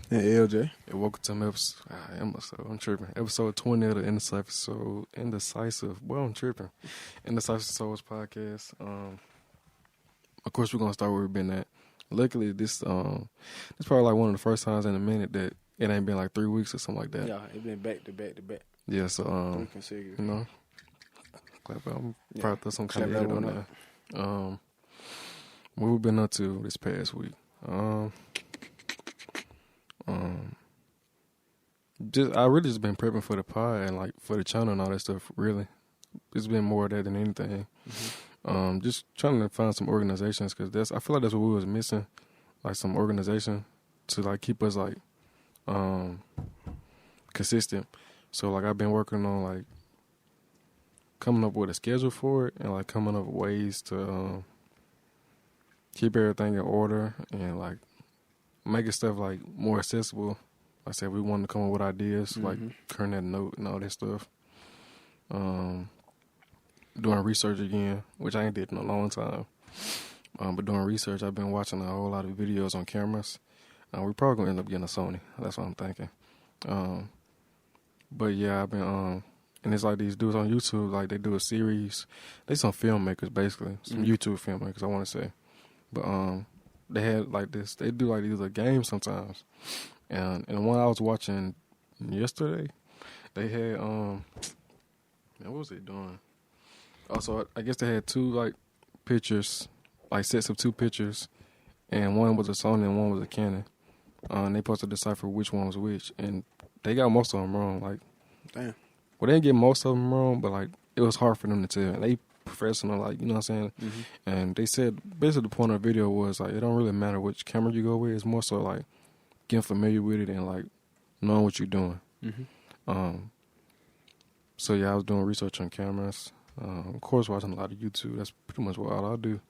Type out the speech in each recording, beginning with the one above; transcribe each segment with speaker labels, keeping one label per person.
Speaker 1: And LJ.
Speaker 2: And welcome to I'm tripping. Episode 20 of the Indecisive. Well, I'm tripping. Indecisive Souls podcast. Of course, we're gonna start where we've been at. Luckily, this probably like one of the first times in a minute that it ain't been like 3 weeks or something like that.
Speaker 1: Yeah, it been back to back to back.
Speaker 2: Yeah, so
Speaker 1: 3 consecutive.
Speaker 2: you know, I'm proud of some kind of edit on that. What we've been up to this past week. I really just been prepping for the pod and like for the channel and all that stuff. Really, it's been more of that than anything. Mm-hmm. Just trying to find some organizations because I feel like that's what we was missing, like some organization to like keep us like consistent. So like I've been working on like coming up with a schedule for it and like coming up with ways to keep everything in order and like making stuff like more accessible. Like I said, we wanted to come up with ideas, like turn that note and all that stuff. Doing research again, which I ain't did in a long time. But doing research, I've been watching a whole lot of videos on cameras. We're probably going to end up getting a Sony. That's what I'm thinking. But yeah, I've been, and it's like these dudes on YouTube, like they do a series. They some filmmakers, basically. Some YouTube filmmakers, I want to say. But they had like this, they do like these little games sometimes. And the one I was watching yesterday, they had man, what was they doing? Also, I guess they had two like pictures, like sets of two pictures, and one was a Sony and one was a Canon. And they supposed to decipher which one was which, and they got most of them wrong. Like,
Speaker 1: damn.
Speaker 2: Well, they didn't get most of them wrong, but like it was hard for them to tell. And they professional, like, you know what I'm saying? Mm-hmm. And they said basically the point of the video was like it don't really matter which camera you go with. It's more so like getting familiar with it and like knowing what you're doing. Mm-hmm. So yeah, I was doing research on cameras. Of course, watching a lot of YouTube. That's pretty much what all I do.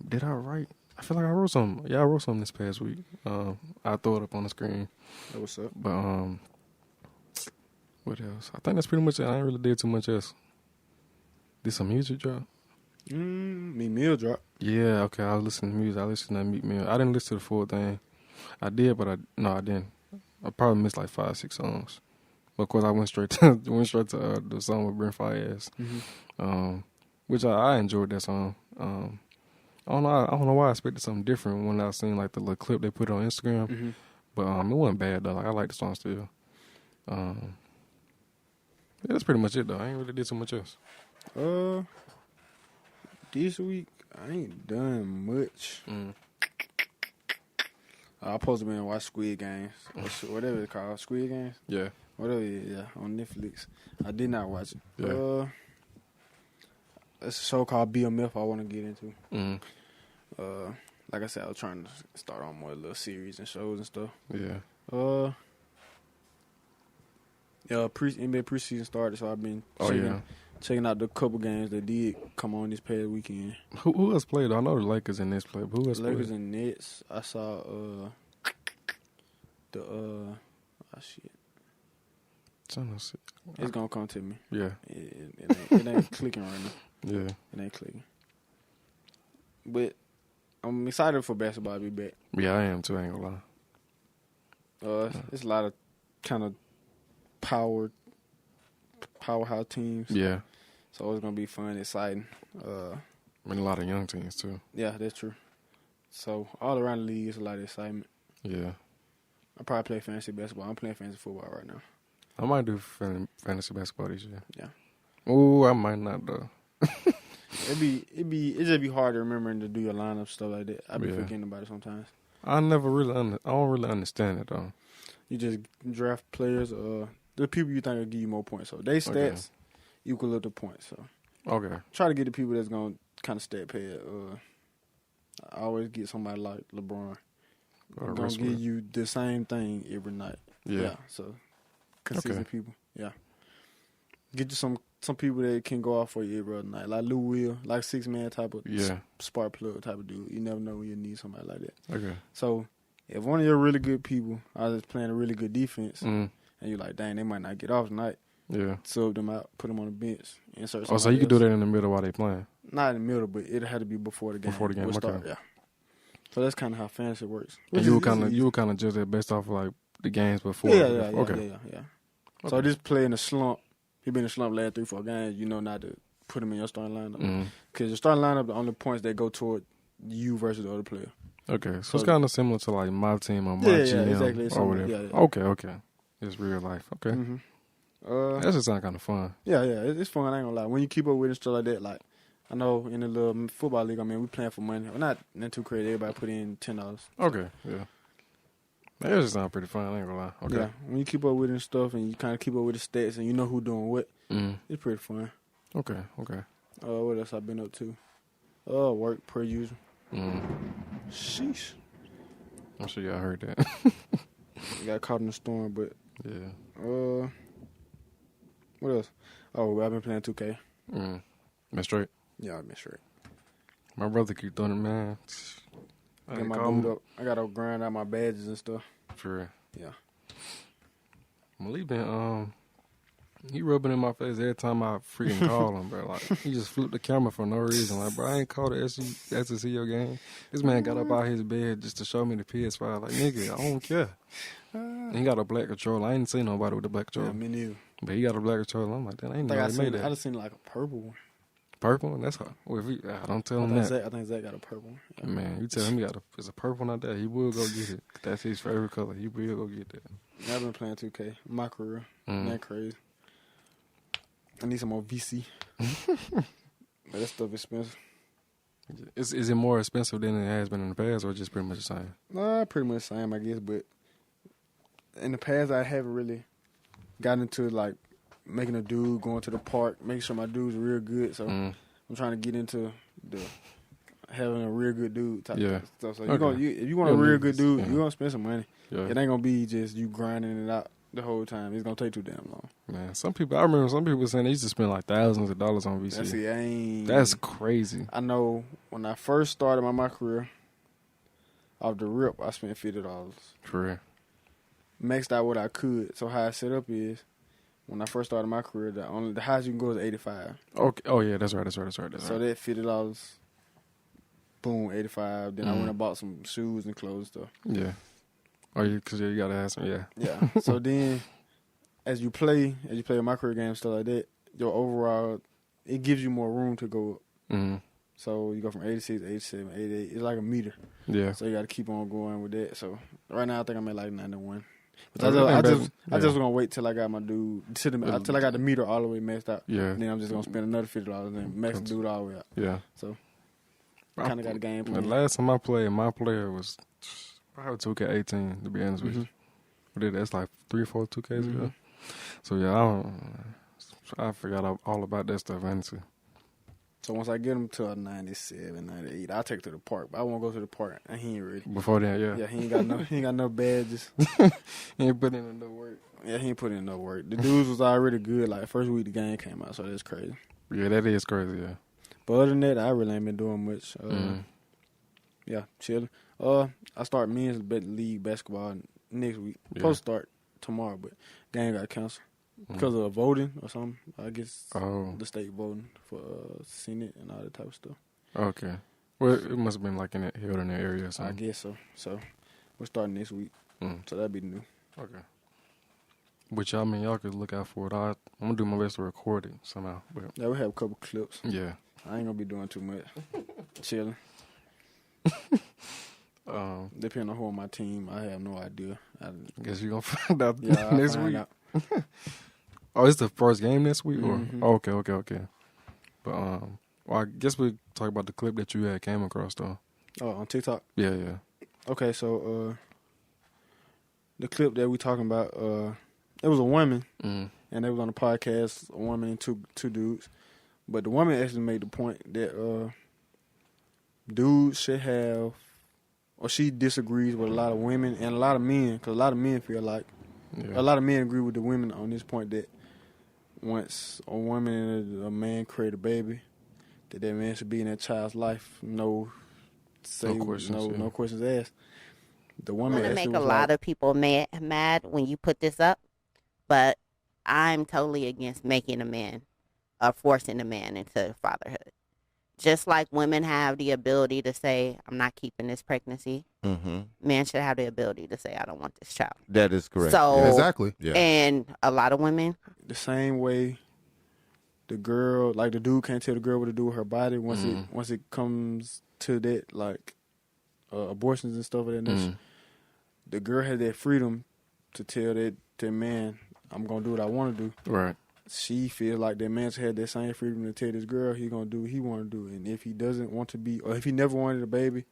Speaker 2: Did I write? I feel like I wrote something. Yeah, I wrote something this past week. I'll throw it up on the screen.
Speaker 1: Hey, what's up?
Speaker 2: But what else? I think that's pretty much it. I ain't really did too much else. Did some music drop?
Speaker 1: Me meal drop.
Speaker 2: Yeah, okay. I was listening to music. I listened to Meat Mill. I didn't listen to the full thing. I did, but I didn't. I probably missed like 5-6 songs. But of course, I went straight to the song with Brent Fayez, which I enjoyed that song. I don't know why I expected something different when I seen like the little clip they put on Instagram, but it wasn't bad though. Like I like the song still. Yeah, that's pretty much it though. I ain't really did too much else.
Speaker 1: This week I ain't done much. I supposed to be and watch Squid Games, whatever it's called, Squid Games.
Speaker 2: Yeah.
Speaker 1: Whatever, yeah, on Netflix. I did not watch it.
Speaker 2: Yeah.
Speaker 1: It's a show called BMF I want to get into. Like I said, I was trying to start on more little series and shows and stuff.
Speaker 2: Yeah.
Speaker 1: NBA preseason started, so I've been checking out the couple games that did come on this past weekend.
Speaker 2: Who else played? I know the Lakers in this play, but who else played?
Speaker 1: Lakers and Nets. I saw shit. It's gonna come to me.
Speaker 2: Yeah.
Speaker 1: It ain't clicking right now.
Speaker 2: Yeah.
Speaker 1: It ain't clicking. But I'm excited for basketball to be back.
Speaker 2: Yeah, I am too, I ain't gonna lie.
Speaker 1: It's a lot of kind of powerhouse teams.
Speaker 2: Yeah.
Speaker 1: So it's gonna be fun, exciting.
Speaker 2: And a lot of young teams too.
Speaker 1: Yeah, that's true. So all around the league, it's a lot of excitement.
Speaker 2: Yeah.
Speaker 1: I probably play fantasy basketball. I'm playing fantasy football right now.
Speaker 2: I might do fantasy basketball this year.
Speaker 1: Yeah.
Speaker 2: Oh, I might not though.
Speaker 1: It just be hard to remember and to do your lineup stuff like that. I be forgetting about it sometimes.
Speaker 2: I don't really understand it though.
Speaker 1: You just draft players, the people you think will give you more points. So they stats equal up the points. So try to get the people that's gonna kind of stat pad. I always get somebody like LeBron. Gonna give you the same thing every night. Yeah. So consistent people. Yeah. Get you some people that can go off for you every other night. Like Lou Will, like 6-man type of spark plug type of dude. You never know when you need somebody like that. Okay. So if one of your really good people are just playing a really good defense and you're like, dang, they might not get off tonight. Yeah. Sub them out, put them on the bench, insert somebody
Speaker 2: so you can do that in the middle while they playing?
Speaker 1: Not in the middle, but it had to be before the game.
Speaker 2: Before the game,
Speaker 1: start, yeah. So that's kind of how fantasy works.
Speaker 2: And you were kind of judge that based off of like the games before.
Speaker 1: Yeah.
Speaker 2: Okay.
Speaker 1: So this play in a slump. He been in a slump last 3-4 games. You know not to put him in your starting lineup because your starting lineup the only points that go toward you versus the other player.
Speaker 2: Okay, so it's kind of similar to like my team or my GM
Speaker 1: exactly.
Speaker 2: or whatever. Yeah. Okay. It's real life. Okay. That just sound kind of fun.
Speaker 1: Yeah. It's fun. I ain't gonna lie. When you keep up with it and stuff like that, like I know in the little football league, I mean, we playing for money. We're not too crazy. Everybody put in $10.
Speaker 2: Okay. Yeah. That just sound pretty fun. I ain't gonna lie. Okay.
Speaker 1: Yeah. When you keep up with it and stuff, and you kind of keep up with the stats, and you know who doing what, it's pretty fun.
Speaker 2: Okay.
Speaker 1: What else I been up to? Work per usual. Sheesh.
Speaker 2: I'm sure y'all heard that.
Speaker 1: Got caught in the storm, but
Speaker 2: yeah.
Speaker 1: What else? Oh, I've been playing 2K.
Speaker 2: Been straight?
Speaker 1: Yeah, I've been straight.
Speaker 2: My brother keep doing it, man.
Speaker 1: Get my boot up. I gotta grind out my badges and stuff.
Speaker 2: For real.
Speaker 1: Yeah.
Speaker 2: Malik been he rubbing in my face every time I freaking call him, bro. Like he just flipped the camera for no reason. Like, bro, I ain't called the SCCO game. This man got up out his bed just to show me the PS5. Like, nigga, I don't care. He got a black controller. I ain't seen nobody with a black controller.
Speaker 1: Yeah, me neither.
Speaker 2: But he got a black controller. I'm like, that ain't nobody made that.
Speaker 1: I just seen like a purple one.
Speaker 2: Purple one? That's hard. Well, don't tell him that.
Speaker 1: I think Zach got a purple one. Yeah.
Speaker 2: Man, you tell him it's a purple one out there. He will go get it. That's his favorite color. He will go get that.
Speaker 1: Yeah, I've been playing 2K. My career. That crazy. I need some more VC. That stuff expensive.
Speaker 2: Is it more expensive than it has been in the past, or just pretty much the same?
Speaker 1: Nah, pretty much the same, I guess. But in the past, I haven't really gotten into like making a dude, going to the park, making sure my dude's real good. So I'm trying to get into the having a real good dude type of stuff. So if you want a real good dude, you're gonna spend some money. Yeah. It ain't gonna be just you grinding it out the whole time. It's gonna take too damn long.
Speaker 2: Man, I remember some people saying they used to spend like thousands of dollars on VC. That's crazy.
Speaker 1: I know when I first started my career, off the rip, I spent $50.
Speaker 2: For real.
Speaker 1: Maxed out what I could. So how I set up is, when I first started my career, the highest you can go is $85.
Speaker 2: Okay. Oh yeah, that's right.
Speaker 1: So that $50, boom, $85. Then I went and bought some shoes and clothes and stuff.
Speaker 2: Yeah. Oh, because you gotta have some. Yeah.
Speaker 1: Yeah. So then, as you play a my career game, stuff like that, your overall, it gives you more room to go up. So you go from 86, 87, 88. It's like a meter. Yeah. So you got to keep on going with that. So right now I think I'm at like 91. But I just gonna wait till I got my dude till I got the meter all the way maxed out. Yeah. And then I'm just gonna spend another $50 and max the dude all the way out. Yeah. So I kind of got a game plan.
Speaker 2: The last time I played, my player was probably 2K18 to be honest with you. That's like 3 or 4 2Ks ago. So yeah, I forgot all about that stuff honestly.
Speaker 1: So once I get him to a 97, 98, I'll take it to the park. But I won't go to the park, and he ain't ready.
Speaker 2: Before that, yeah.
Speaker 1: Yeah, he ain't got no badges.
Speaker 2: He ain't put in enough work.
Speaker 1: Yeah, he ain't put in enough work. The dudes was already good. Like, first week the game came out, so that's crazy.
Speaker 2: Yeah, that is crazy, yeah.
Speaker 1: But other than that, I really ain't been doing much. Yeah, chilling. I start men's league basketball next week. Supposed to start tomorrow, but game got canceled. Because of voting or something, I guess the state voting for Senate and all that type of stuff.
Speaker 2: Okay. Well, it must have been like held in the area or something.
Speaker 1: I guess so. So, we're starting next week. So, that'd be new.
Speaker 2: Okay. Which, I mean, y'all could look out for it. I'm going to do my best to record it somehow. But
Speaker 1: yeah, we have a couple clips.
Speaker 2: Yeah.
Speaker 1: I ain't going to be doing too much. Chilling. Depending on who on my team, I have no idea. I
Speaker 2: guess you're going to find out next week. Oh, it's the first game next week? Okay. But, well, I guess we'll talk about the clip that you had came across, though.
Speaker 1: Oh, on TikTok?
Speaker 2: Yeah.
Speaker 1: Okay, so the clip that we talking about, it was a woman, and they was on a podcast, a woman and two dudes. But the woman actually made the point that dudes should have, or she disagrees with a lot of women and a lot of men, because a lot of men feel like, a lot of men agree with the women on this point that once a woman and a man create a baby, that man should be in that child's life. No questions asked. The woman
Speaker 3: actually make a lot of people mad when you put this up, but I'm totally against making a man, forcing a man into fatherhood. just like women have the ability to say, I'm not keeping this pregnancy, men should have the ability to say, I don't want this child.
Speaker 4: That is correct.
Speaker 3: So,
Speaker 5: exactly.
Speaker 4: Yeah.
Speaker 3: And a lot of women.
Speaker 1: The same way the girl, like the dude can't tell the girl what to do with her body once it comes to that, like abortions and stuff like that. The girl has that freedom to tell that man, I'm going to do what I want to do.
Speaker 2: Right.
Speaker 1: She feels like that man's had that same freedom to tell this girl he going to do what he want to do. And if he doesn't want to be, or if he never wanted a baby,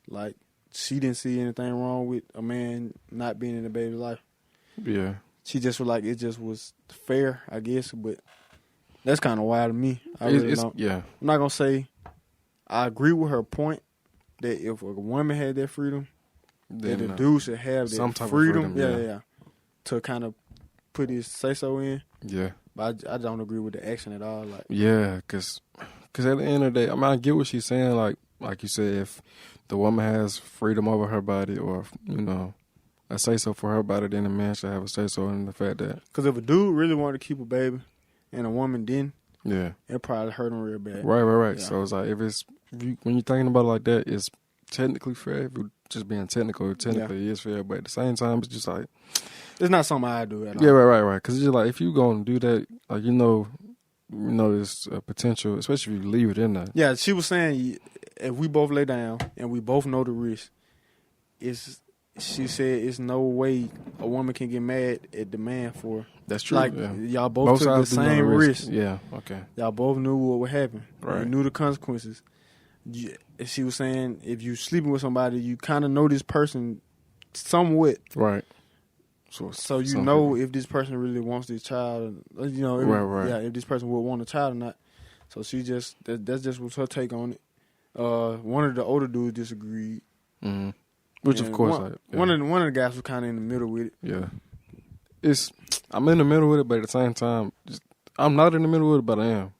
Speaker 1: like she didn't see anything wrong with a man not being in a baby's life.
Speaker 2: Yeah.
Speaker 1: She just was like, it just was fair, I guess, but that's kind of wild to me. I really don't.
Speaker 2: Yeah.
Speaker 1: I'm not going to say I agree with her point that if a woman had that freedom, that the dude should have that freedom. Yeah. To kind of put his say-so in.
Speaker 2: Yeah.
Speaker 1: But I don't agree with the action at all. Like,
Speaker 2: yeah, because at the end of the day, I mean, I get what she's saying. Like you said, if the woman has freedom over her body, or a say-so for her body, then the man should have a say-so in the fact that.
Speaker 1: Because if a dude really wanted to keep a baby and a woman didn't,
Speaker 2: yeah,
Speaker 1: it probably hurt him real bad.
Speaker 2: Right.
Speaker 1: Yeah.
Speaker 2: So it's like when you're thinking about it like that, it's technically fair. If you're just being technical, technically it is fair, but at the same time, it's just like.
Speaker 1: It's not something I do at all.
Speaker 2: Yeah, right. Because it's just like, if you going to do that, like, there's a potential, especially if you leave it in there.
Speaker 1: Yeah, she was saying if we both lay down and we both know the risk, she said it's no way a woman can get mad at the man for.
Speaker 2: That's true.
Speaker 1: Like,
Speaker 2: yeah.
Speaker 1: y'all both took the same risk.
Speaker 2: Yeah, okay.
Speaker 1: Y'all both knew what would happen.
Speaker 2: Right.
Speaker 1: You knew the consequences. She was saying if you sleeping with somebody, you kind of know this person somewhat.
Speaker 2: Right.
Speaker 1: So you know if this person really wants this child, right. Yeah, if this person would want a child or not. So she that's just was her take on it. One of the older dudes disagreed,
Speaker 2: which of course
Speaker 1: one of the guys was kind of in the middle with it.
Speaker 2: Yeah, I'm in the middle with it, but at the same time, I'm not in the middle with it, but I am.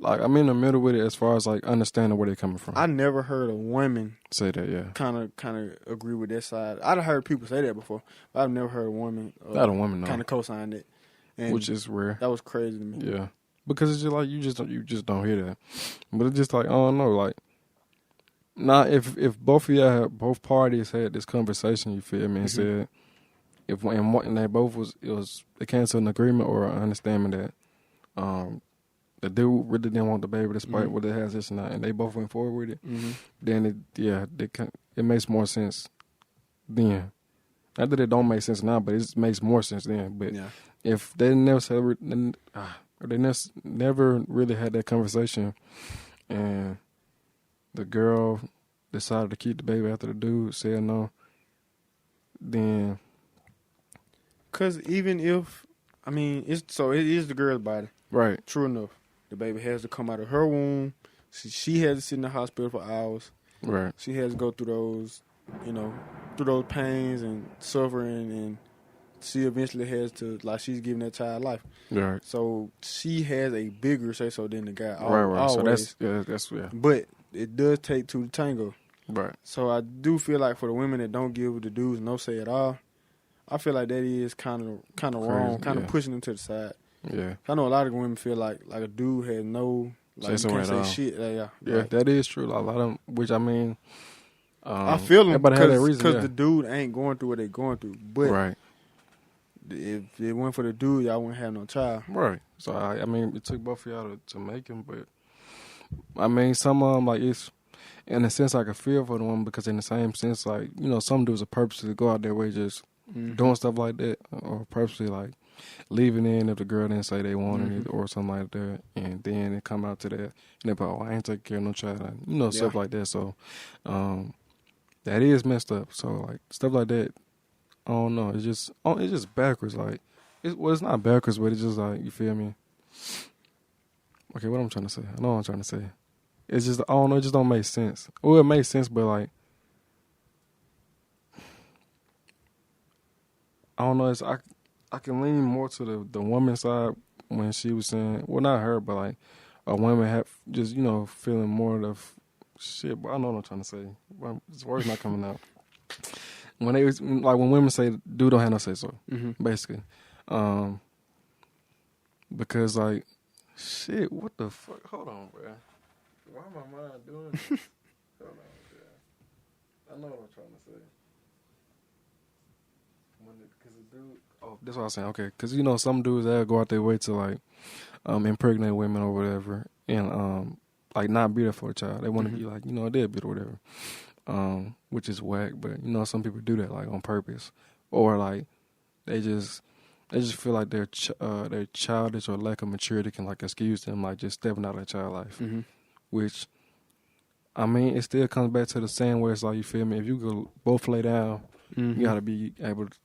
Speaker 2: Like, I'm in the middle with it as far as, like, understanding where they're coming from.
Speaker 1: I never heard a woman
Speaker 2: say that, yeah.
Speaker 1: Kind of agree with that side. I've heard people say that before, but I've never heard a woman kind of co-sign it. And
Speaker 2: which is rare.
Speaker 1: That was crazy to me.
Speaker 2: Yeah. Because it's just like, you just don't hear that. But it's just like, I don't know, like, if both parties had this conversation, you feel me, and said, and they both they came to an agreement or an understanding that, the dude really didn't want the baby despite what it has this and that, and they both went forward with it, then it makes more sense then. Not that it don't make sense now, but it makes more sense then. But if they never really had that conversation, and the girl decided to keep the baby after the dude said no, then.
Speaker 1: Because even if, it is the girl's body.
Speaker 2: Right.
Speaker 1: True enough. The baby has to come out of her womb. She has to sit in the hospital for hours.
Speaker 2: Right.
Speaker 1: She has to go through those pains and suffering, and she eventually has to, like, she's giving that child life.
Speaker 2: Right.
Speaker 1: So she has a bigger say-so than the guy.
Speaker 2: Right.
Speaker 1: Always.
Speaker 2: So that's.
Speaker 1: But it does take two to tango.
Speaker 2: Right.
Speaker 1: So I do feel like for the women that don't give the dudes no say at all, I feel like that is kind of wrong, kind of pushing them to the side.
Speaker 2: Yeah.
Speaker 1: I know a lot of women feel like a dude has no, like, you can't say shit.
Speaker 2: Yeah,
Speaker 1: like,
Speaker 2: that is true. A lot of them, which I mean,
Speaker 1: I feel them because
Speaker 2: the
Speaker 1: dude ain't going through what they going through. But if it went for the dude, y'all wouldn't have no child.
Speaker 2: Right. So I mean, it took both of y'all to make him, but I mean, some of them, like, it's in a sense I could feel for the woman, because in the same sense, like, some dudes are purposely go out their way just doing stuff like that, or purposely, like, leaving in if the girl didn't say they wanted it or something like that, and then it come out to that, and they're like, I ain't taking care of no child, stuff like that. So that is messed up. So, like, stuff like that, I don't know, it's just backwards. Like, it's not backwards, but it's just like, you feel me? Okay, what I'm trying to say? I know what I'm trying to say. It's just, I don't know, it just don't make sense. Well, it makes sense, but, like, I don't know, I can lean more to the woman's side when she was saying, well, not her, but, like, a woman have just, feeling more of shit. But I know what I'm trying to say. This word's not coming out. When when women say, dude don't have no say so, basically. Because, like, shit, what the fuck? Hold on, bro. Why am I mind doing this? Hold on, yeah. I know what I'm trying to say. Cause a dude, that's what I was saying. Okay, because some dudes they'll go out their way to like impregnate women or whatever, and like not be there for a child. They want to be like a deadbeat or whatever, which is whack. But some people do that like on purpose, or like they just feel like their childish or lack of maturity can like excuse them like just stepping out of their child life, which. I mean, it still comes back to the saying where it's like, you feel me? If you go both lay down, you got to be able to,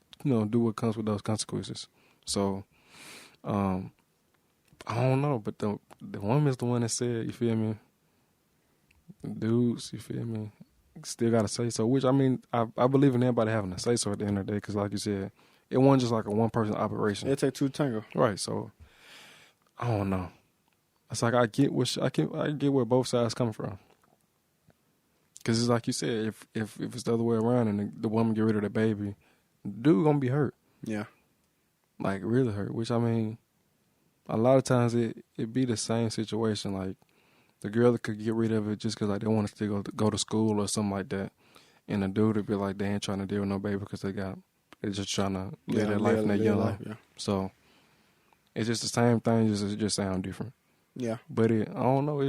Speaker 2: do what comes with those consequences. So, I don't know, but the woman's the one that said, you feel me? The dudes, you feel me? Still got to say so, which, I mean, I believe in everybody having to say so at the end of the day, because like you said, it wasn't just like a one-person operation.
Speaker 1: It take two to tango.
Speaker 2: Right, so, I don't know. It's like I get where both sides come from. Because it's like you said, if it's the other way around and the woman get rid of the baby, the dude gonna be hurt.
Speaker 1: Yeah.
Speaker 2: Like, really hurt. Which, I mean, a lot of times it be the same situation. Like, the girl could get rid of it just because like, they want to still go to school or something like that. And the dude would be like, they ain't trying to deal with no baby because they're just trying to live their life in their young life. Yeah. So, it's just the same thing, it just sound different.
Speaker 1: Yeah.
Speaker 2: But I don't know,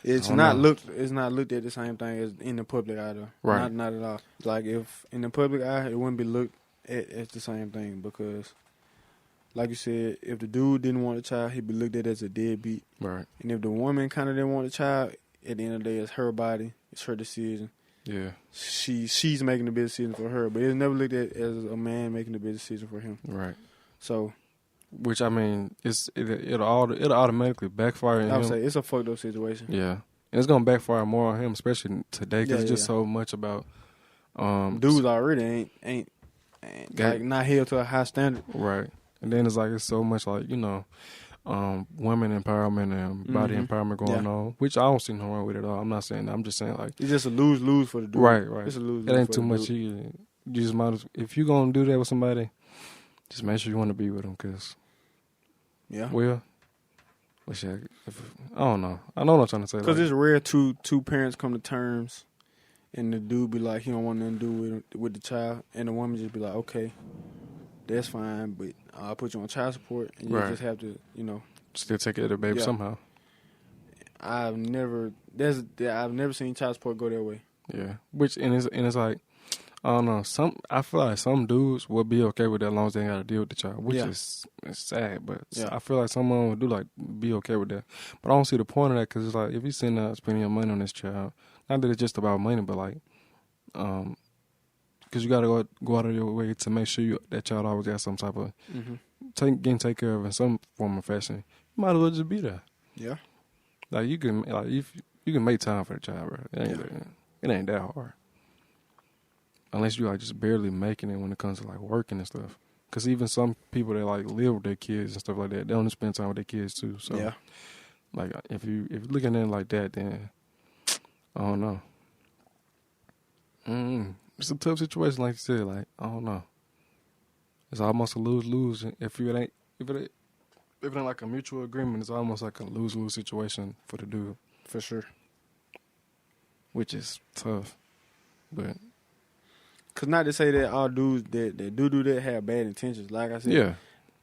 Speaker 1: It's not looked at the same thing as in the public eye though.
Speaker 2: Right.
Speaker 1: Not at all. Like if in the public eye it wouldn't be looked at as the same thing because like you said, if the dude didn't want a child, he'd be looked at as a deadbeat.
Speaker 2: Right.
Speaker 1: And if the woman kinda didn't want a child, at the end of the day it's her body, it's her decision.
Speaker 2: Yeah.
Speaker 1: She's making the best decision for her, but it's never looked at as a man making the best decision for him.
Speaker 2: Right.
Speaker 1: So
Speaker 2: which I mean, it'll automatically backfire on him.
Speaker 1: I would say it's a fucked up situation.
Speaker 2: Yeah, and it's gonna backfire more on him, especially today, because it's just so much about
Speaker 1: dudes already ain't like not held to a high standard.
Speaker 2: Right, and then it's like it's so much like women empowerment and body empowerment going on, which I don't see no wrong with it at all. I'm not saying that. I'm just saying like
Speaker 1: it's just a lose for the dude.
Speaker 2: Right.
Speaker 1: It's a lose.
Speaker 2: It ain't too much. You just might if you gonna do that with somebody, just make sure you want to be with them, cause.
Speaker 1: Yeah.
Speaker 2: Well, I don't know. I know what I'm trying to say.
Speaker 1: Because it's rare two parents come to terms, and the dude be like he don't want nothing to do with the child, and the woman just be like, okay, that's fine, but I'll put you on child support, and you just have to,
Speaker 2: still take care of the baby somehow.
Speaker 1: I've never seen child support go that way.
Speaker 2: Yeah, it's like. I don't know. I feel like some dudes will be okay with that as long as they ain't got to deal with the child, which is sad. But I feel like some of them would do like be okay with that. But I don't see the point of that because it's like if you sitting out spending your money on this child, not that it's just about money, but like, because you got to go out of your way to make sure that child always got some type of getting taken care of in some form or fashion. You might as well just be there.
Speaker 1: Yeah,
Speaker 2: like you can make time for the child, bro. It ain't that hard. Unless you like just barely making it when it comes to like working and stuff. Because even some people that like live with their kids and stuff like that, they don't spend time with their kids too. So like if you looking at it like that, then I don't know. It's a tough situation, like you said. Like I don't know. It's almost a lose-lose. If it ain't like a mutual agreement, it's almost like a lose-lose situation for the dude.
Speaker 1: For sure.
Speaker 2: Which is tough, but.
Speaker 1: Cause not to say that all dudes that do that have bad intentions. Like I said,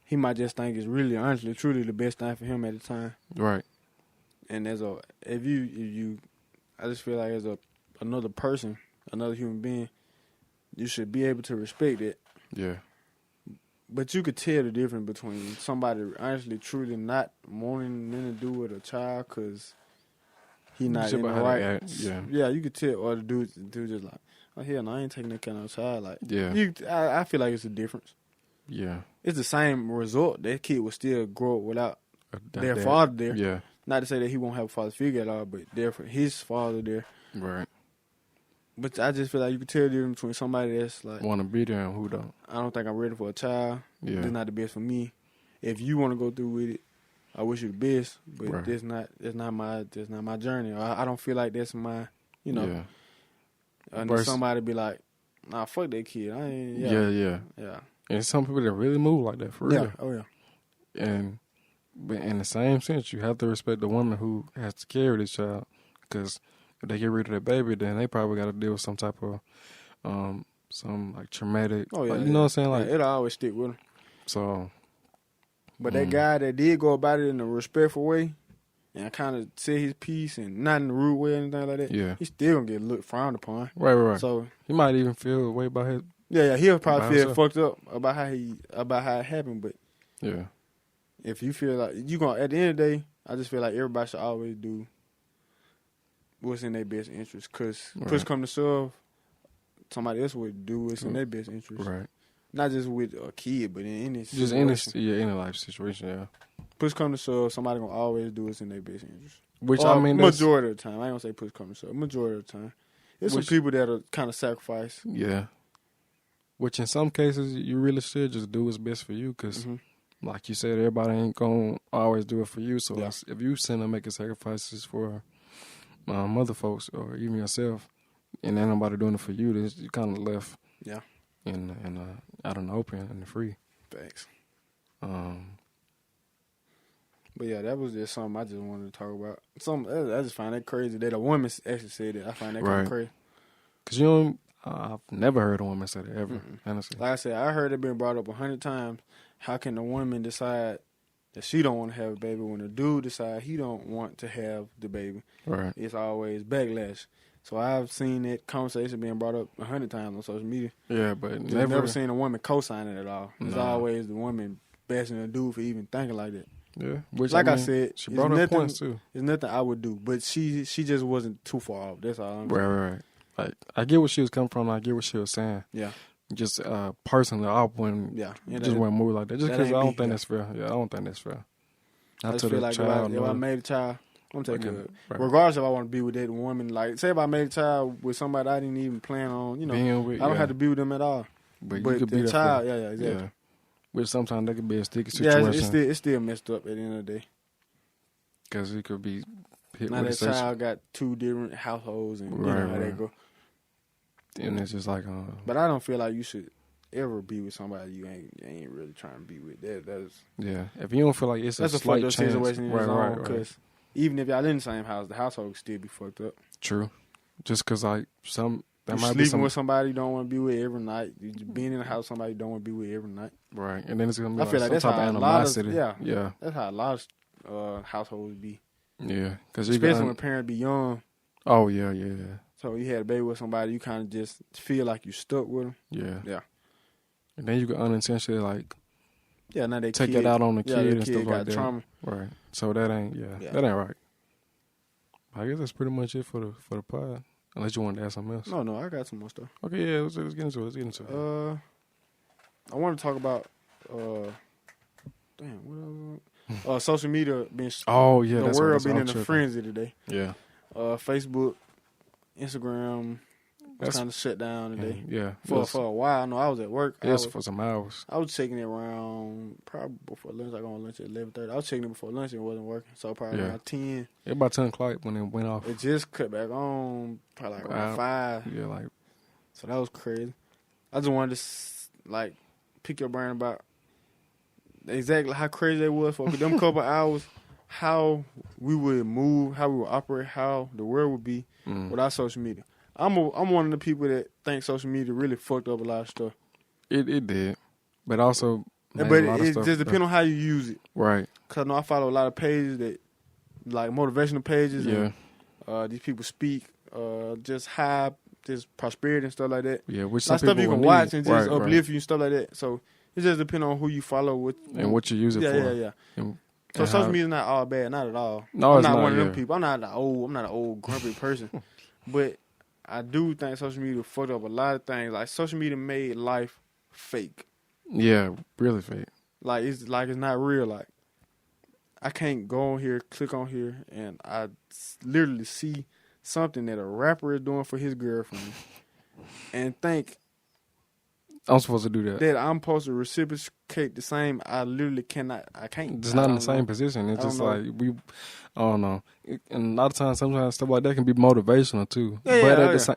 Speaker 1: he might just think it's really, honestly, truly the best thing for him at the time.
Speaker 2: Right.
Speaker 1: And I just feel like as another person, another human being, you should be able to respect it.
Speaker 2: Yeah.
Speaker 1: But you could tell the difference between somebody honestly, truly not wanting nothing to do with a child because he not in the right. Yeah, you could tell. Or the dude just like. Oh hell no, I ain't taking that kind of child. Like, I feel like it's a difference.
Speaker 2: Yeah,
Speaker 1: it's the same result. That kid will still grow up without their father there.
Speaker 2: Yeah,
Speaker 1: not to say that he won't have a father figure at all, but therefore his father there.
Speaker 2: Right.
Speaker 1: But I just feel like you can tell the difference between somebody that's like
Speaker 2: want to be there and who don't.
Speaker 1: I don't think I'm ready for a child. Yeah, it's not the best for me. If you want to go through with it, I wish you the best. But that's not my journey. I don't feel like that's my
Speaker 2: Yeah.
Speaker 1: And then somebody be like, nah, fuck that kid. I ain't,
Speaker 2: yeah. And some people that really move like that, for real.
Speaker 1: Oh, yeah.
Speaker 2: And But in the same sense, you have to respect the woman who has to carry this child, because if they get rid of that baby, then they probably got to deal with some type of some like traumatic. Oh yeah, like, you know what I'm saying? Like
Speaker 1: it'll always stick with them.
Speaker 2: So,
Speaker 1: but that guy that did go about it in a respectful way, and kind of said his piece and not in a rude way or anything like that,
Speaker 2: yeah,
Speaker 1: he's still gonna get looked frowned upon.
Speaker 2: Right.
Speaker 1: So
Speaker 2: he might even feel a way about his.
Speaker 1: Yeah, he'll probably feel fucked up about how it happened. But
Speaker 2: yeah,
Speaker 1: if you feel like you gonna, at the end of the day, I just feel like everybody should always do what's in their best interest. Cause push come to shove, somebody else would do what's in their best interest.
Speaker 2: Right.
Speaker 1: Not just with a kid, but in any
Speaker 2: situation. Just any life situation. Yeah.
Speaker 1: Push come to shove, somebody gonna always do what's in their best interest.
Speaker 2: Which I mean,
Speaker 1: majority of the time. I ain't gonna say push come to shove. Majority of the time, there's some people that are kind of sacrifice.
Speaker 2: Yeah. Which in some cases you really should just do what's best for you, because, like you said, everybody ain't gonna always do it for you. So if you send them making sacrifices for other folks or even yourself, and ain't nobody doing it for you, then you kind of left.
Speaker 1: Yeah.
Speaker 2: In out in the open and the free.
Speaker 1: Thanks. But yeah, that was just something I just wanted to talk about. I just find that crazy that a woman actually said it. I find that kind of crazy.
Speaker 2: Because I've never heard a woman say that ever, honestly.
Speaker 1: Like I said, I heard it been brought up 100 times. How can a woman decide that she don't want to have a baby when a dude decide he don't want to have the baby?
Speaker 2: Right.
Speaker 1: It's always backlash. So I've seen that conversation being brought up 100 times on social media.
Speaker 2: Yeah, but
Speaker 1: I've never seen a woman co-sign it at all. It's always the woman bashing a dude for even thinking like that.
Speaker 2: Yeah, which
Speaker 1: like I said,
Speaker 2: she brought up points too.
Speaker 1: There's nothing I would do, but she just wasn't too far off. That's all I'm saying.
Speaker 2: Right. Like, I get what she was coming from. I get what she was saying.
Speaker 1: Yeah.
Speaker 2: Just personally, I wouldn't just want to move like that. Just because I don't think that's fair. Yeah, I don't think that's fair.
Speaker 1: I just feel like if I made a child, I'm taking it. Regardless if I want to be with that woman, like say if I made a child with somebody I didn't even plan on, I don't have to be with them at all.
Speaker 2: But you could be
Speaker 1: the child, exactly.
Speaker 2: Yeah. Which sometimes that could be a sticky situation.
Speaker 1: Yeah, it's still messed up at the end of the day.
Speaker 2: Because it could be hit
Speaker 1: now
Speaker 2: with
Speaker 1: that child got 2 different households and you know how they go.
Speaker 2: And it's just like,
Speaker 1: but I don't feel like you should ever be with somebody you ain't really trying to be with. That is
Speaker 2: if you don't feel like it's a slight chance,
Speaker 1: situation in right. Because even if y'all in the same house, the household would still be fucked up.
Speaker 2: True. Just because like
Speaker 1: you might sleeping with somebody you don't want to be with every night. You being in the house with somebody you don't want to be with every night.
Speaker 2: Right, and then it's gonna be
Speaker 1: feel like
Speaker 2: some type of animosity.
Speaker 1: That's how a lot of households be.
Speaker 2: Yeah, because
Speaker 1: especially when parents be young.
Speaker 2: Oh yeah.
Speaker 1: So you had a baby with somebody, you kind of just feel like you stuck with them. Yeah.
Speaker 2: And then you can unintentionally
Speaker 1: now they
Speaker 2: take it out on the kid and stuff like that.
Speaker 1: Trauma.
Speaker 2: Right. So that ain't that ain't right. I guess that's pretty much it for the pod. Unless you wanted to add something else.
Speaker 1: No, I got some more stuff.
Speaker 2: Okay, let's get into it.
Speaker 1: I want to talk about social media being the world being in a frenzy today.
Speaker 2: Yeah.
Speaker 1: Facebook, Instagram was kind of shut down today.
Speaker 2: Yeah.
Speaker 1: For a while. No, I was at work.
Speaker 2: Yes, for some hours.
Speaker 1: I was checking it around probably before lunch. I go on lunch at 11:30. I was checking it before lunch and it wasn't working. So probably around 10.
Speaker 2: It about 10 o'clock when it went off.
Speaker 1: It just cut back on probably around 5.
Speaker 2: Yeah,
Speaker 1: so that was crazy. I just wanted to pick your brain about exactly how crazy it was for them couple hours, how we would move, how we would operate, how the world would be without social media. I'm one of the people that think social media really fucked up a lot of stuff.
Speaker 2: It did, but also,
Speaker 1: it just depends on how you use it.
Speaker 2: Right.
Speaker 1: Cause I know I follow a lot of pages that, like motivational pages.
Speaker 2: Yeah.
Speaker 1: And, these people speak just prosperity and stuff like that.
Speaker 2: Yeah, which
Speaker 1: some stuff you can watch and just uplift you and stuff like that. So it just depends on who you follow
Speaker 2: and what you use it for.
Speaker 1: Yeah. So social media is not all bad, not at all.
Speaker 2: No,
Speaker 1: I'm not one of them people. I'm not an old grumpy person, but I do think social media fucked up a lot of things. Like social media made life fake.
Speaker 2: Yeah, really fake.
Speaker 1: It's not real. Like I can't go on here, click on here, and I literally see something that a rapper is doing for his girlfriend, and think
Speaker 2: I'm supposed to do that.
Speaker 1: That I'm supposed to reciprocate the same. I literally cannot. I can't.
Speaker 2: It's not in the same position. It's just like I don't know. And a lot of times, sometimes stuff like that can be motivational too.
Speaker 1: I'm like if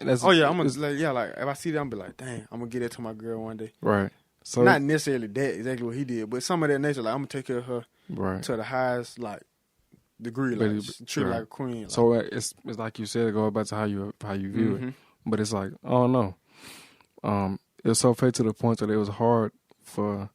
Speaker 1: I see that, I'm be like, dang, I'm gonna get that to my girl one day.
Speaker 2: Right. So
Speaker 1: not necessarily that exactly what he did, but some of that nature. Like I'm gonna take care of her to the highest like degree, like treat like a queen. Like.
Speaker 2: So it's like you said, go back to how you view it. But it's like, I don't know. It was so fake to the point that it was hard for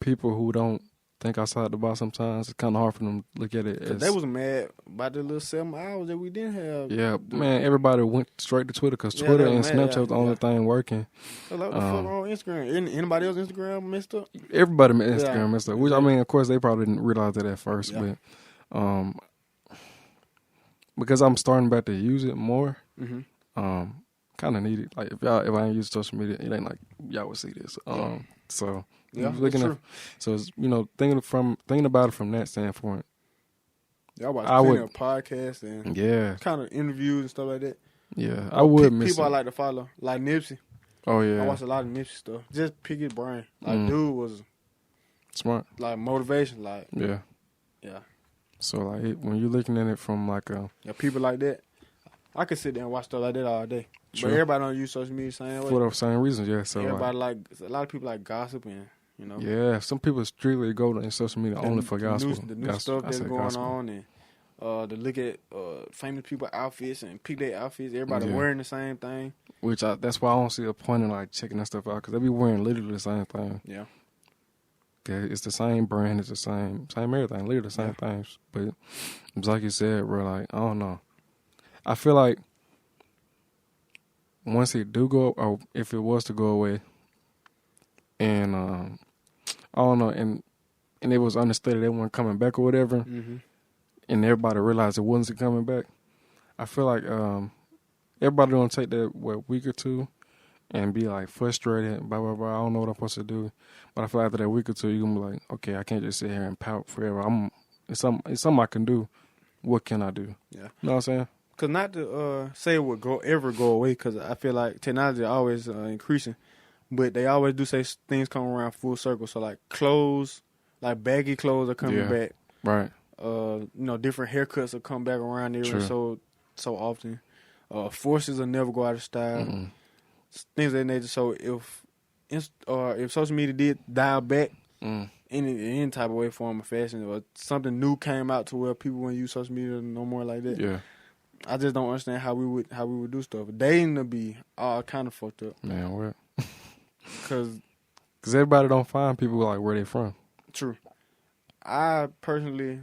Speaker 2: people who don't think outside the box sometimes. It's kind of hard for them to look at it as...
Speaker 1: They was mad about the little 7 hours that we didn't have.
Speaker 2: Yeah, man, everybody went straight to Twitter because Twitter and Snapchat was the only thing working.
Speaker 1: Like, what the fuck on Instagram? Anybody else Instagram messed up?
Speaker 2: Everybody Instagram messed up. Which, I mean, of course, they probably didn't realize that at first. But because I'm starting back to use it more, kind of need it. Like, if I ain't use social media, it ain't like y'all would see this. So...
Speaker 1: Yeah,
Speaker 2: looking
Speaker 1: true.
Speaker 2: So it's, thinking about it from that standpoint.
Speaker 1: Yeah, I watch plenty of podcasts and kind of interviews and stuff like that.
Speaker 2: Yeah, I would miss
Speaker 1: people I like to follow, like Nipsey.
Speaker 2: Oh yeah,
Speaker 1: I watch a lot of Nipsey stuff. Just pick his brain. Like dude was
Speaker 2: smart.
Speaker 1: Like motivation. Like
Speaker 2: yeah. So like when you're looking at it from like
Speaker 1: people like that, I could sit there and watch stuff like that all day. True. But everybody don't use social media the same way.
Speaker 2: For the same reasons, yeah. So
Speaker 1: everybody like a lot of people like gossip and. You know?
Speaker 2: Yeah, some people strictly go to social media only for gospel.
Speaker 1: The new stuff that's going on, and to look at famous people outfits and pick their outfits. Everybody wearing the same thing.
Speaker 2: Which that's why I don't see a point in like checking that stuff out because they be wearing literally the same thing.
Speaker 1: Yeah,
Speaker 2: it's the same brand, it's the same everything, literally the same things. But it's like you said, bro. Like I don't know. I feel like once it do go, or if it was to go away, and I don't know, and it was understated they weren't coming back or whatever, and everybody realized it wasn't coming back. I feel like everybody gonna take that week or two and be like frustrated, blah blah blah. I don't know what I'm supposed to do, but I feel like after that week or two, you gonna be like, okay, I can't just sit here and pout forever. It's something I can do. What can I do? Yeah, you know what I'm saying?
Speaker 1: Cause not to say it would ever go away, cause I feel like technology is always increasing. But they always do say things come around full circle. So like clothes, like baggy clothes are coming back.
Speaker 2: Right.
Speaker 1: Different haircuts will come back around there so often. Forces will never go out of style. Things of that nature. So if social media did dial back in any type of way, form, or fashion, or something new came out to where people wouldn't use social media no more like that.
Speaker 2: Yeah.
Speaker 1: I just don't understand how we would do stuff. Dating to be all kind of fucked up.
Speaker 2: Man, what?
Speaker 1: Cause
Speaker 2: everybody don't find people like where they from.
Speaker 1: True. I personally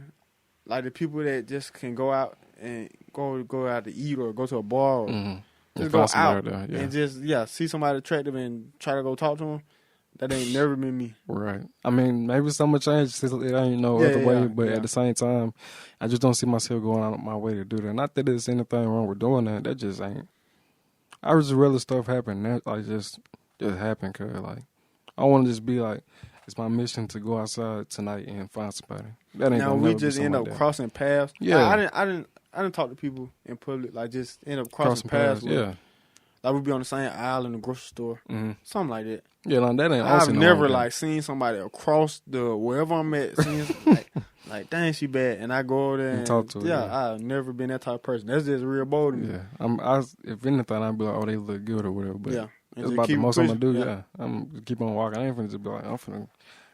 Speaker 1: like the people that just can go out and go out to eat or go to a bar or just go out and just see somebody attractive and try to go talk to them. That ain't never been me.
Speaker 2: Right. I mean, maybe something changed since it ain't no other way, but at the same time, I just don't see myself going out of my way to do that. Not that there's anything wrong with doing that. That just ain't. I would just rather stuff happen that like just happen, cause like I want to just be like, it's my mission to go outside tonight and find somebody. That ain't. Now we just
Speaker 1: end up crossing paths. Yeah, I didn't talk to people in public. Like just end up crossing paths.
Speaker 2: Yeah,
Speaker 1: like we'd be on the same aisle in the grocery store, something like that.
Speaker 2: Yeah, like that ain't.
Speaker 1: I've never like seen somebody across the wherever I'm at, seeing like dang she bad, and I go over there and talk to her. Yeah, I've never been that type of person. That's just real bold to me.
Speaker 2: Yeah, if anything, I'd be like, oh, they look good or whatever. But that's about the most I'm gonna do. Yeah, I'm gonna keep on walking. I ain't finna just be like, I'm finna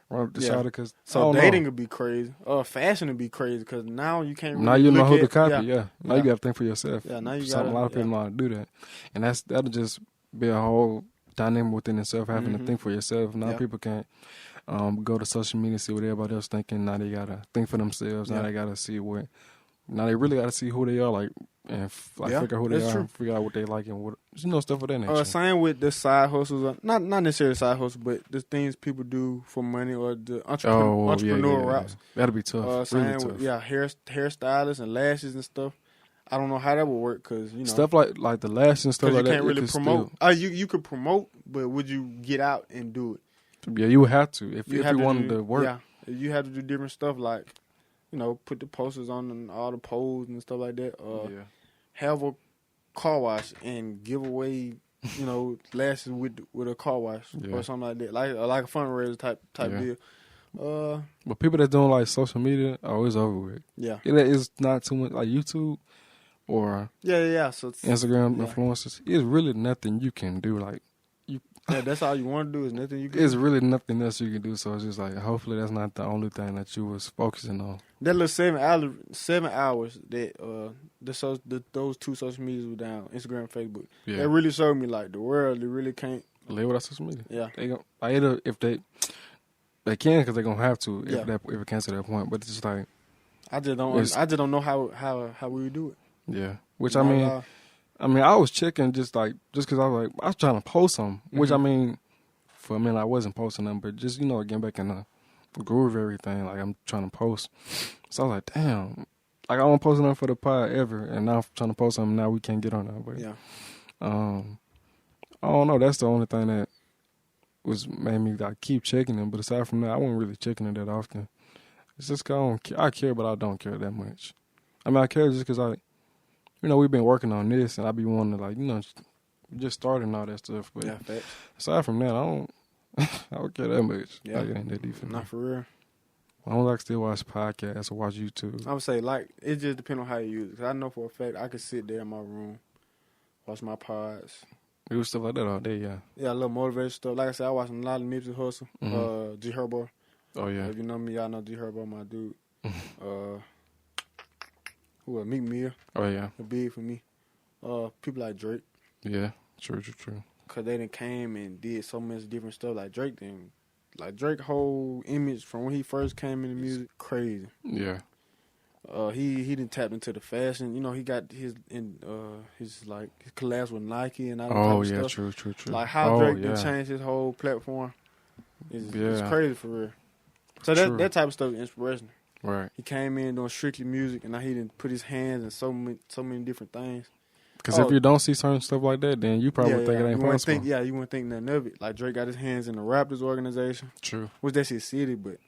Speaker 2: run up the shot because
Speaker 1: dating would be crazy. Fashion would be crazy because now you can't.
Speaker 2: Now you know who to copy. Yeah, now you got to think for yourself.
Speaker 1: Yeah, now you
Speaker 2: got a lot of people know how to do that, and that'll just be a whole dynamic within itself, having to think for yourself. Now people can't go to social media and see what everybody else thinking. Now they gotta think for themselves. Now they gotta see what. Now they really gotta see who they are, like, and figure out who they are, and figure out what they like and what stuff of that nature.
Speaker 1: Same with the side hustles, not necessarily side hustles, but the things people do for money or the entrepreneurial routes.
Speaker 2: That'll be tough.
Speaker 1: Same with hairstylists and lashes and stuff. I don't know how that would work because
Speaker 2: stuff like the lashes and stuff like that.
Speaker 1: You can't really promote. You could promote, but would you get out and do it?
Speaker 2: Yeah, you would have to if you wanted to work.
Speaker 1: Yeah, you have to do different stuff like. Put the posters on all the poles and stuff like that. Have a car wash and give away, lashes with a car wash or something like that, like a fundraiser type deal.
Speaker 2: But people that don't like social media, it's over with.
Speaker 1: Yeah,
Speaker 2: it's not too much like YouTube or
Speaker 1: So
Speaker 2: Instagram influencers. It's really nothing you can do. Like
Speaker 1: Yeah, that's all you want to do. Is nothing you can.
Speaker 2: It's really nothing else you can do. So it's just like, hopefully that's not the only thing that you was focusing on.
Speaker 1: That little 7 hours that those two social medias were down, Instagram and Facebook. Yeah. That really showed me like the world. They really can't
Speaker 2: live without social media.
Speaker 1: Yeah,
Speaker 2: they gonna if they can because they're gonna have to if it gets to that point. But it's just like
Speaker 1: I just don't know how we would do it.
Speaker 2: Yeah, which I mean, I was checking just because I was trying to post something. Which I mean, for a minute I wasn't posting them, but just getting back in the groove of everything. Like I'm trying to post, so I was like, damn, like I won't post nothing for the pod ever, and now I'm trying to post something. Now we can't get on that. But I don't know. That's the only thing that made me like keep checking them. But aside from that, I wasn't really checking it that often. It's just I care, but I don't care that much. I mean, I care just because we've been working on this, and I be wanting to just starting all that stuff. But aside from that, I don't care that much.
Speaker 1: Yeah,
Speaker 2: like, it ain't that deep for me.
Speaker 1: Not for real.
Speaker 2: I don't like still watch podcasts or watch YouTube.
Speaker 1: I would say it just depends on how you use it. Cause I know for a fact I could sit there in my room, watch my pods.
Speaker 2: You do stuff like that all day, yeah.
Speaker 1: Yeah, a little motivational stuff. Like I said, I watch a lot of Nipsey Hussle, G Herbo.
Speaker 2: Oh yeah.
Speaker 1: If you know me, y'all know G Herbo, my dude. Who else? Meek Mill.
Speaker 2: Oh yeah.
Speaker 1: Big for me. People like Drake.
Speaker 2: Yeah, true.
Speaker 1: Cause they done came and did so much different stuff. Like Drake whole image from when he first came into music, crazy.
Speaker 2: Yeah.
Speaker 1: He done tapped into the fashion. He got his collabs with Nike and all that type of stuff.
Speaker 2: True.
Speaker 1: Like how Drake done changed his whole platform. It's crazy for real. So that type of stuff is inspirational.
Speaker 2: Right.
Speaker 1: He came in doing strictly music, and now he didn't put his hands in so many different things.
Speaker 2: Because if you don't see certain stuff like that, then you probably think it ain't possible.
Speaker 1: You wouldn't think nothing of it. Like Drake got his hands in the Raptors organization.
Speaker 2: True.
Speaker 1: Which that's his city, but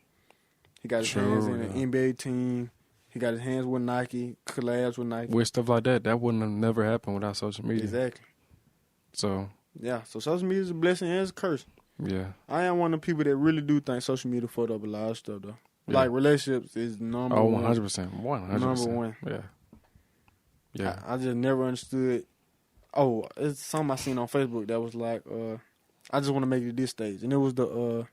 Speaker 1: he got his hands in the NBA team. He got his hands with Nike, collabs with Nike.
Speaker 2: With stuff like that wouldn't have never happened without social media.
Speaker 1: Exactly.
Speaker 2: So.
Speaker 1: Yeah, so social media is a blessing and it's a curse.
Speaker 2: Yeah.
Speaker 1: I am one of the people that really do think social media fucked up a lot of stuff, though. Yeah. Like relationships is number one.
Speaker 2: 100%. 100%.
Speaker 1: Number one.
Speaker 2: Yeah. Yeah.
Speaker 1: I just never understood. Oh, it's something I seen on Facebook that was like, I just want to make it to this stage. And it was the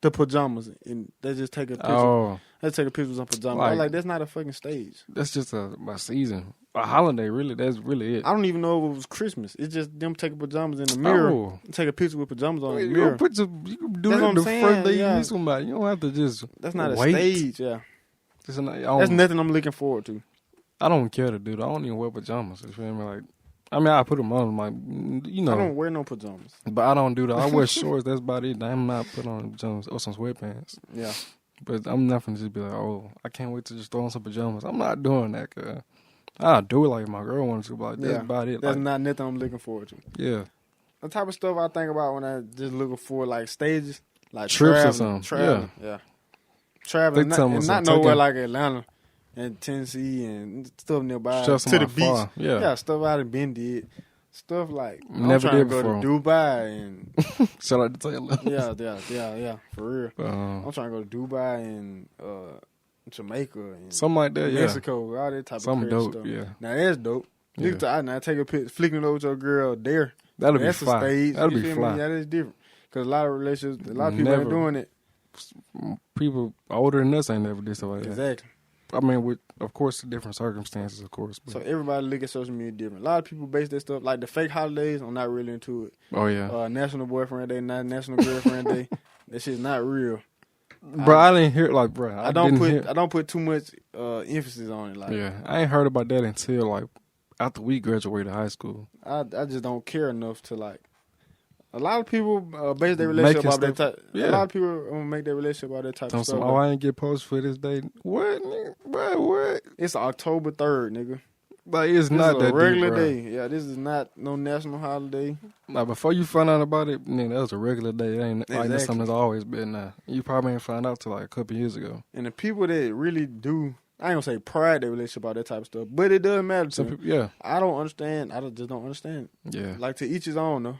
Speaker 1: pajamas. And they just take a picture. Oh. They take a picture of pajamas. I was like, that's not a fucking stage.
Speaker 2: That's just a season. A holiday, really. That's really it.
Speaker 1: I don't even know if it was Christmas. It's just them taking pajamas in the mirror. Take a picture with pajamas on the mirror.
Speaker 2: You can do that the first day you meet somebody. You don't have to just
Speaker 1: That's not a stage, yeah. That's nothing I'm looking forward to.
Speaker 2: I don't care to do that. I don't even wear pajamas. You feel me? Like, I mean, I put them on, like,
Speaker 1: I don't wear no pajamas.
Speaker 2: But I don't do that. I wear shorts. That's about it. I'm not putting on pajamas or some sweatpants.
Speaker 1: Yeah.
Speaker 2: But I'm not going to just be like, I can't wait to just throw on some pajamas. I'm not doing that, cuz. I'll do it like my girl wants to, but that's about it.
Speaker 1: That's not nothing I'm looking forward to.
Speaker 2: Yeah.
Speaker 1: The type of stuff I think about when I just looking for, like, stages. Like
Speaker 2: trips or something.
Speaker 1: Traveling. Yeah. Traveling. Not nowhere like Atlanta and Tennessee and stuff nearby.
Speaker 2: Just
Speaker 1: to the beach.
Speaker 2: Far. Yeah,
Speaker 1: stuff I done been did. Stuff like
Speaker 2: never did
Speaker 1: before.
Speaker 2: Go
Speaker 1: to Dubai and
Speaker 2: shout out to Taylor.
Speaker 1: yeah, for real. I'm trying to go to Dubai and Jamaica and
Speaker 2: something like that.
Speaker 1: Mexico, all that type
Speaker 2: something
Speaker 1: of
Speaker 2: dope.
Speaker 1: stuff.
Speaker 2: Yeah,
Speaker 1: now that's dope. You now take a picture, flicking it over to a girl there.
Speaker 2: That'll
Speaker 1: that's
Speaker 2: be fly.
Speaker 1: A stage.
Speaker 2: That'll be fly.
Speaker 1: Yeah, that's different. Because a lot of relationships, a lot of people ain't doing it.
Speaker 2: People older than us ain't never did stuff like that.
Speaker 1: Exactly.
Speaker 2: I mean, with of course different circumstances, of course. But.
Speaker 1: So everybody look at social media different. A lot of people base their stuff like the fake holidays. I'm not really into it.
Speaker 2: Oh yeah.
Speaker 1: National Boyfriend Day, not National Girlfriend Day. That shit's not real.
Speaker 2: Bro, I didn't hear bro.
Speaker 1: I don't put too much emphasis on it. Like,
Speaker 2: yeah, I ain't heard about that until like after we graduated high school.
Speaker 1: I just don't care enough to like. A lot of people base their relationship off that type. Yeah. A lot of people make their relationship off that type of stuff.
Speaker 2: I ain't get posted for this day. What, nigga? What?
Speaker 1: It's October 3rd, nigga.
Speaker 2: Like, it's not that
Speaker 1: a regular
Speaker 2: deep,
Speaker 1: day. Yeah, this is not no national holiday.
Speaker 2: Like, before you find out about it, nigga, that was a regular day. It ain't like that's something that's always been now. You probably ain't find out till like a couple years ago.
Speaker 1: And the people that really do, I ain't gonna say pride their relationship about that type of stuff, but it doesn't matter to me.
Speaker 2: Yeah.
Speaker 1: I don't understand. I just don't understand.
Speaker 2: Yeah.
Speaker 1: Like, to each his own, though.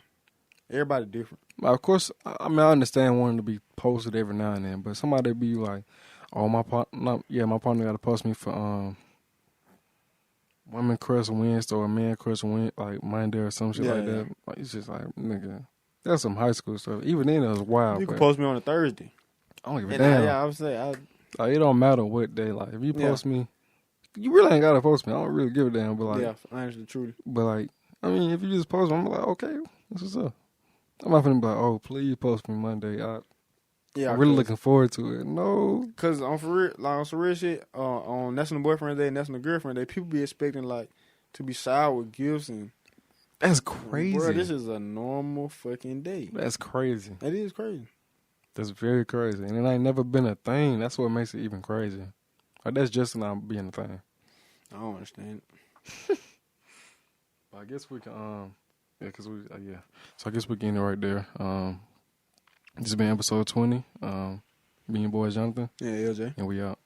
Speaker 1: Everybody different.
Speaker 2: Of course, I mean, I understand wanting to be posted every now and then, but somebody be like, "Oh, my partner got to post me for women crush Wednesday or man crush Wednesday, like Monday or some shit like that." Like, it's just like, nigga, That's some high school stuff. Even then, it was wild.
Speaker 1: You can post me on a Thursday.
Speaker 2: I don't give a damn.
Speaker 1: I would say,
Speaker 2: like, it don't matter what day. Like, if you post me, you really ain't gotta post me. I don't really give a damn. But like,
Speaker 1: honestly, truly.
Speaker 2: But like, I mean, if you just post me, I'm like, okay, this is up. I'm not finna be like, oh, please post me Monday. I'm really looking forward to it. No,
Speaker 1: cause on some real shit, on National Boyfriend Day, National Girlfriend Day, people be expecting like to be showered with gifts and.
Speaker 2: That's crazy.
Speaker 1: Bro, this is a normal fucking day.
Speaker 2: That's crazy.
Speaker 1: That is crazy.
Speaker 2: That's very crazy, and it ain't never been a thing. That's what makes it even crazy. Like, that's just not being a thing.
Speaker 1: I don't understand.
Speaker 2: I guess we can. So I guess we can end it right there. This has been episode 20. Me and boy Jonathan.
Speaker 1: Yeah, LJ.
Speaker 2: And we out.